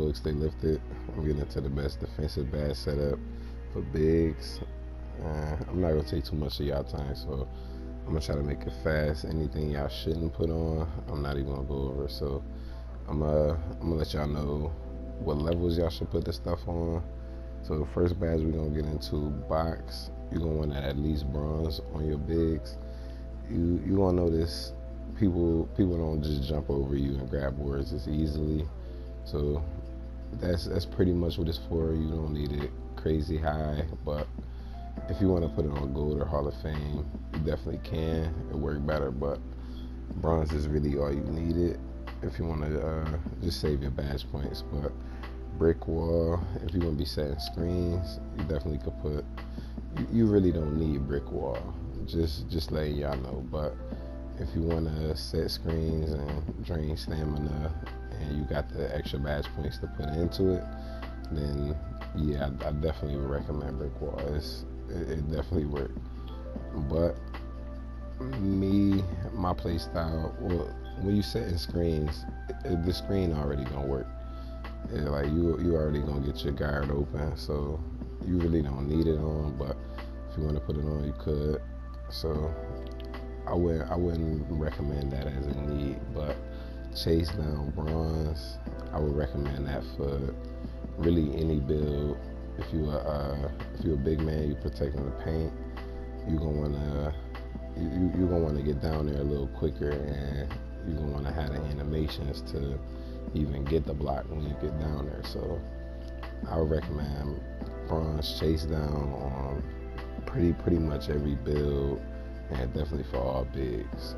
Books They Lifted. I'm getting into the best defensive badge setup for bigs. I'm not gonna take too much of y'all time, so I'm gonna try to make it fast. Anything y'all shouldn't put on, I'm not even gonna go over. So I'm gonna let y'all know what levels y'all should put this stuff on. So the first badge we're gonna get into, box. You're gonna want at least bronze on your bigs. You gonna notice people don't just jump over you and grab boards as easily. So that's pretty much what it's for. You don't need it crazy high, but if you want to put it on gold or Hall of Fame, you definitely can. It work better, but bronze is really all you need it if you want to just save your badge points. But brick wall, if you want to be setting screens, you definitely could put. You really don't need brick wall. Just letting y'all know. But if you want to set screens and drain stamina, and you got the extra badge points to put into it, then yeah, I definitely would recommend brick wall. It definitely worked. But my play style, well, when you setting screens, the screen already gonna work. Like you already gonna get your guard open, so you really don't need it on. But if you want to put it on, you could. So I wouldn't recommend that as a need. But chase down bronze, I would recommend that for really any build. If you're a big man, you're protecting the paint, you're gonna wanna get down there a little quicker, and you're gonna wanna have the animations to even get the block when you get down there. So I would recommend bronze chase down on pretty much every build, and definitely for all bigs.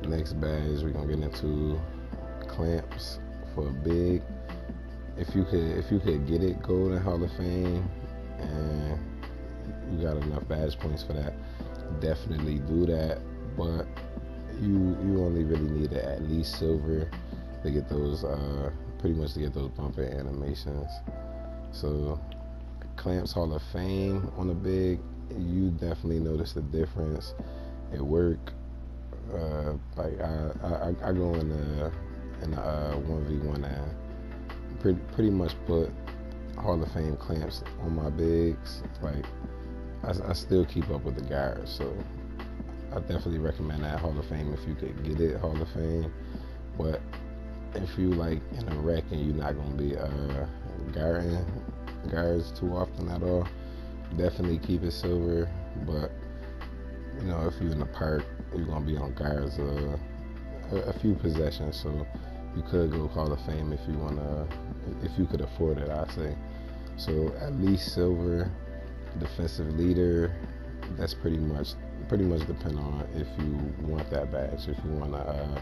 Next badge we're gonna get into clamps for a big. If you could get it gold in Hall of Fame and you got enough badge points for that, definitely do that. But you only really need it at least silver to get those pretty much to get those bumper animations. So clamps Hall of Fame on a big, you definitely notice the difference. It work. Like I go in a 1v1 and pretty much put Hall of Fame clamps on my bigs. Like I still keep up with the guards, so I definitely recommend that Hall of Fame if you could get it Hall of Fame. But if you like in a wreck and you're not gonna be guarding guards too often at all, definitely keep it silver. But you know, if you're in the park, you're gonna be on guards a few possessions, so you could go Hall of Fame if you could afford it, I say. So at least silver. Defensive leader, that's pretty much depend on if you want that badge. If you want to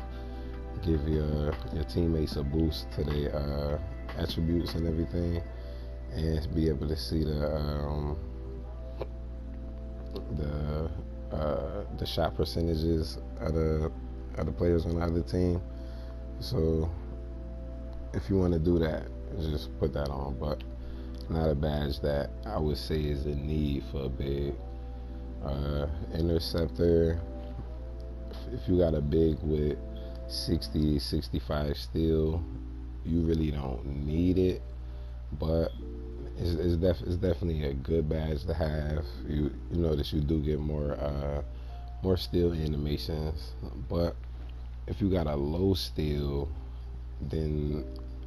give your teammates a boost to their attributes and everything, and be able to see the shot percentages of the players on the other team. So if you want to do that, just put that on. But not a badge that I would say is a need for a big. Interceptor, if you got a big with 60, 65 steel, you really don't need it, but it's definitely a good badge to have. You notice you do get more steel animations, but if you got a low steel, then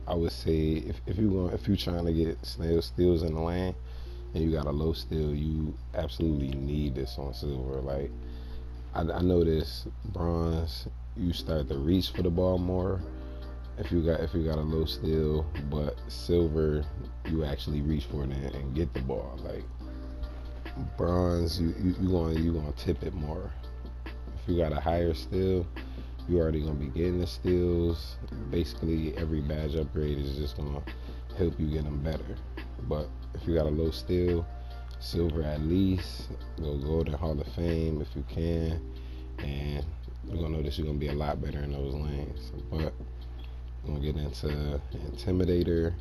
I would say if you're trying to get steals in the lane and you got a low steel, you absolutely need this on silver. Like I noticed bronze, you start to reach for the ball more if you got a low steel, but silver, you actually reach for it and get the ball. Like bronze, you gonna tip it more. If you got a higher steel, you already gonna be getting the steals. Basically, every badge upgrade is just gonna help you get them better. But if you got a low steel, silver at least, go golden Hall of Fame if you can, and you're gonna notice you're gonna be a lot better in those lanes. But we're gonna get into Intimidator.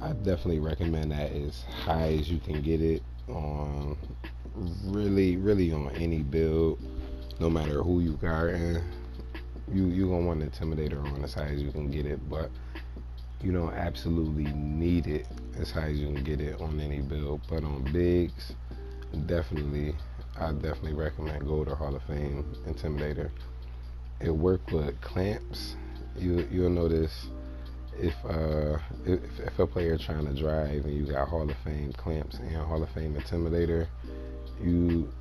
I definitely recommend that as high as you can get it on really on any build, no matter who you guarding. You gonna want an Intimidator on as high as you can get it, but you don't absolutely need it as high as you can get it on any build. But on bigs, definitely, I definitely recommend Gold or Hall of Fame Intimidator. It work with clamps. You'll notice if a player trying to drive and you got Hall of Fame clamps and Hall of Fame Intimidator, you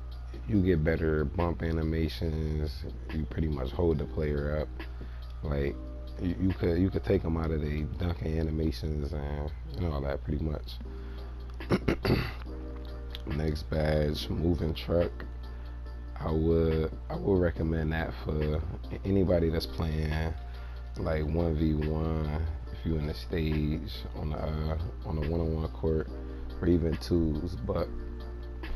get better bump animations. You pretty much hold the player up. Like you could take them out of the dunking animations and all that pretty much. Next badge, moving truck. I would recommend that for anybody that's playing like 1v1. If you in the stage on a one-on-one court, or even twos, but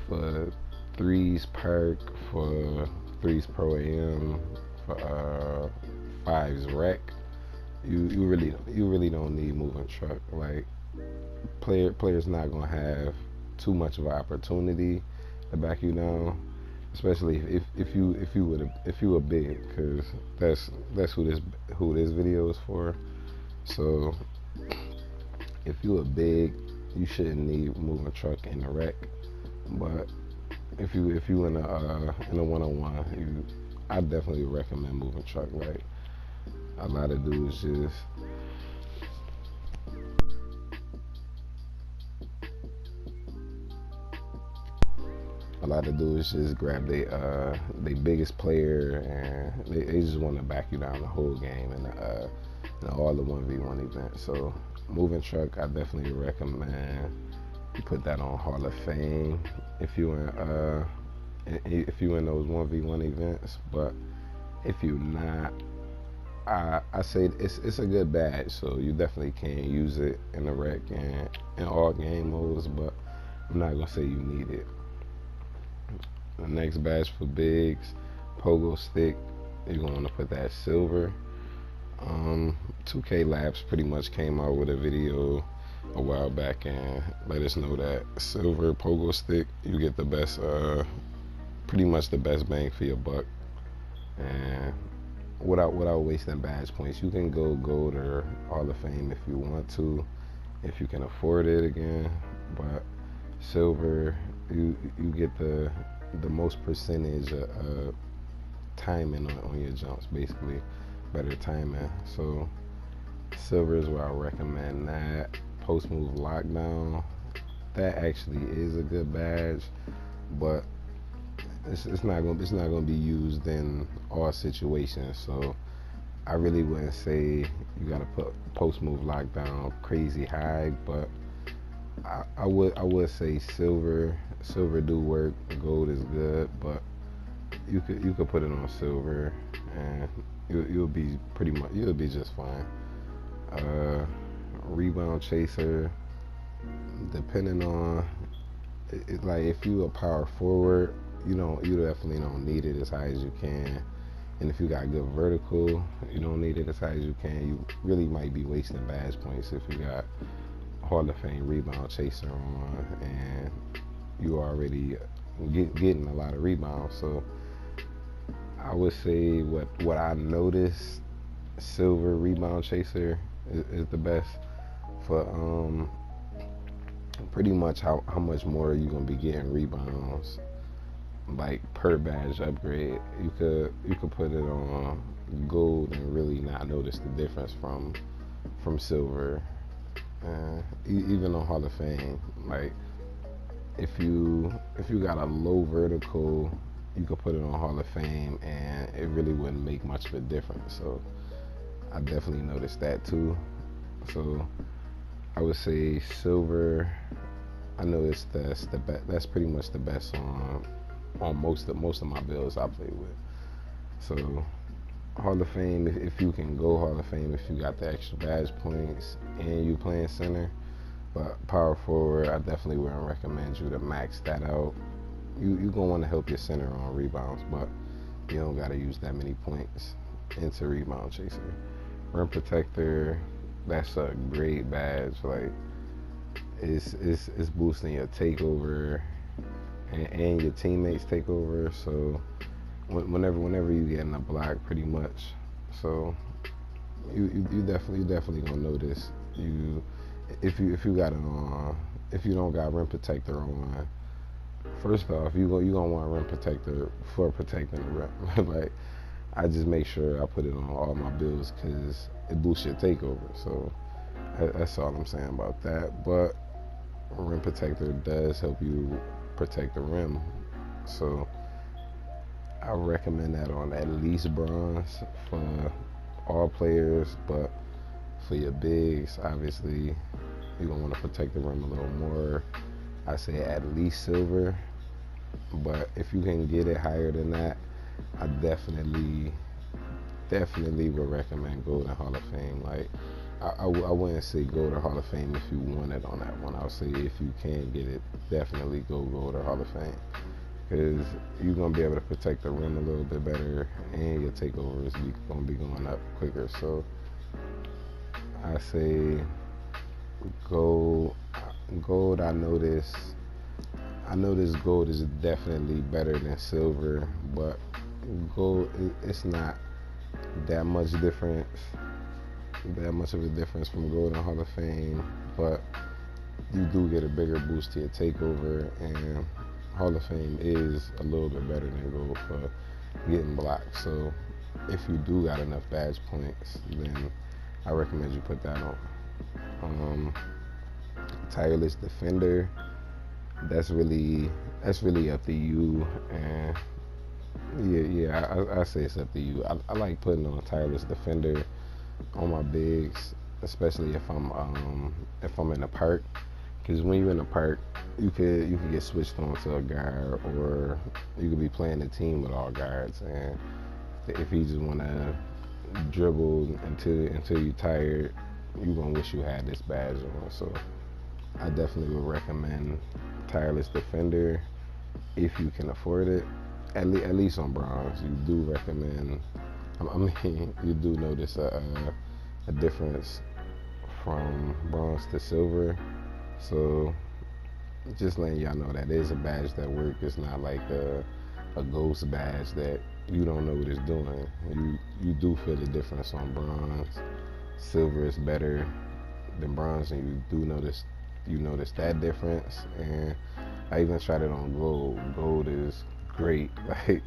for threes perk, for threes pro am, for fives rec, you really don't need moving truck. Like players not gonna have too much of an opportunity to back you down, especially if you a big, because that's who this video is for. So if you a big, you shouldn't need moving truck in the rec. But if you in a one-on-one, I definitely recommend moving truck. Like a lot of dudes just grab they biggest player and they just want to back you down the whole game and all the 1v1 events. So moving truck, I definitely recommend you put that on Hall of Fame if you in those 1v1 events. But if you not, I say it's a good badge, so you definitely can use it in the rec and in all game modes, but I'm not gonna say you need it. The next badge for bigs, pogo stick. You're gonna want to put that silver. 2K Labs pretty much came out with a video a while back and let us know that silver pogo stick, you get the best, pretty much the best bang for your buck, and without wasting badge points. You can go gold or Hall of Fame if you want to, if you can afford it again. But silver, you get the most percentage of timing on your jumps, basically better timing. So silver is where I recommend that. Post move lockdown, that actually is a good badge, but it's not gonna be used in all situations. So I really wouldn't say you gotta put post move lockdown crazy high, but I would say silver do work. Gold is good, but you could put it on silver and you'll be just fine. Rebound chaser, depending on it, like if you a power forward, you definitely don't need it as high as you can. And if you got good vertical, you don't need it as high as you can. You really might be wasting badge points if you got Hall of Fame rebound chaser on and you already getting a lot of rebounds. So I would say what I noticed, silver rebound chaser is the best for pretty much how much more you gonna be getting rebounds, like per badge upgrade. You could put it on gold and really not notice the difference from silver. Even on Hall of Fame, like if you got a low vertical, you could put it on Hall of Fame and it really wouldn't make much of a difference. So I definitely noticed that too. So I would say silver. I know that's pretty much the best on most of my builds I play with. So Hall of Fame, if you can go Hall of Fame, if you got the extra badge points and you playing center. But power forward, I definitely wouldn't recommend you to max that out. You gonna want to help your center on rebounds, but you don't gotta use that many points into rebound chaser. Rim protector, that's a great badge. Like it's boosting your takeover and your teammates takeover. So whenever you get in a block, pretty much. So you definitely gonna notice You, if you got it on, if you don't got rim protector on, first off, you gonna want a rim protector for protecting the rim. Like, I just make sure I put it on all my builds because it boosts your takeover. So that's all I'm saying about that. But a rim protector does help you protect the rim. So I recommend that on at least bronze for all players. But for your bigs, obviously, you're gonna want to protect the rim a little more. I say at least silver. But if you can get it higher than that, I definitely would recommend gold and Hall of Fame. Like, I wouldn't say go to Hall of Fame if you want it on that one. I would say if you can get it, definitely go to Hall of Fame. Because you're going to be able to protect the rim a little bit better, and your takeover is going to be going up quicker. So I say gold. I notice gold is definitely better than silver, but gold, it's not that much of a difference from gold and Hall of Fame, but you do get a bigger boost to your takeover, and Hall of Fame is a little bit better than gold for getting blocked. So if you do got enough badge points, then I recommend you put that on. Tireless Defender, that's really up to you, and I say it's up to you. I like putting on Tireless Defender on my bigs, especially if I'm in a park, because when you're in a park, you could get switched on to a guard, or you could be playing a team with all guards, and if you just want to dribble until you're tired, you're gonna wish you had this badge on. So I definitely would recommend Tireless Defender if you can afford it. At least on bronze, you do recommend. I mean, you do notice a difference from bronze to silver. So just letting y'all know that is a badge that works. It's not like a ghost badge that you don't know what it's doing. You do feel the difference on bronze. Silver is better than bronze, and you notice that difference. And I even tried it on gold. Gold is great. Like,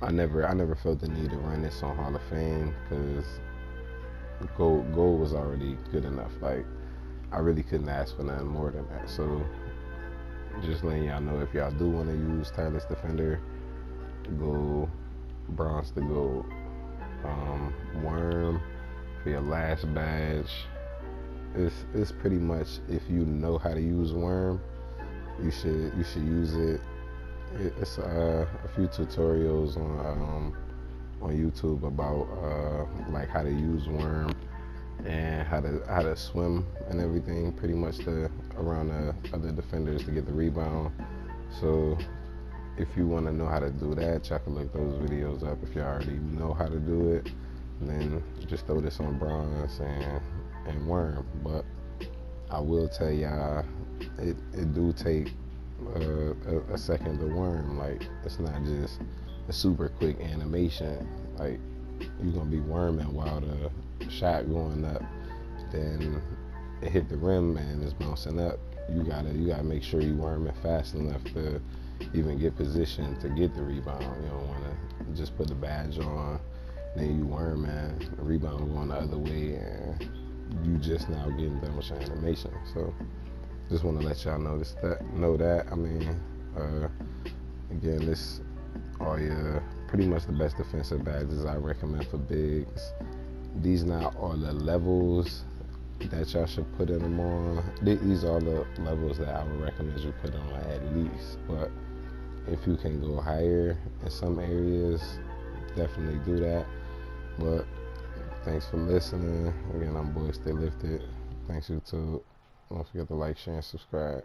I never felt the need to run this on Hall of Fame because gold was already good enough. Like, I really couldn't ask for nothing more than that. So just letting y'all know, if y'all do want to use Tireless Defender, go bronze to gold. Worm for your last badge. It's pretty much, if you know how to use worm, you should use it. It's a few tutorials on YouTube about like how to use worm and how to swim and everything, pretty much around the other defenders to get the rebound. So if you want to know how to do that, y'all can look those videos up. If you already know how to do it, then just throw this on bronze and worm. But I will tell y'all, it do take a second to worm. Like, it's not just a super quick animation. Like, you're gonna be worming while the shot going up, then it hit the rim and it's bouncing up. You gotta make sure you worming fast enough to even get positioned to get the rebound. You don't want to just put the badge on, then you worming, the rebound going the other way, and you just now getting done with your animation. So just want to let y'all know that. I mean, again, this are your pretty much the best defensive badges I recommend for bigs. These not all the levels that y'all should put in them on. These are the levels that I would recommend you put on at least. But if you can go higher in some areas, definitely do that. But thanks for listening. Again, I'm Boy Stay Lifted. Thanks, YouTube. Don't forget to like, share, and subscribe.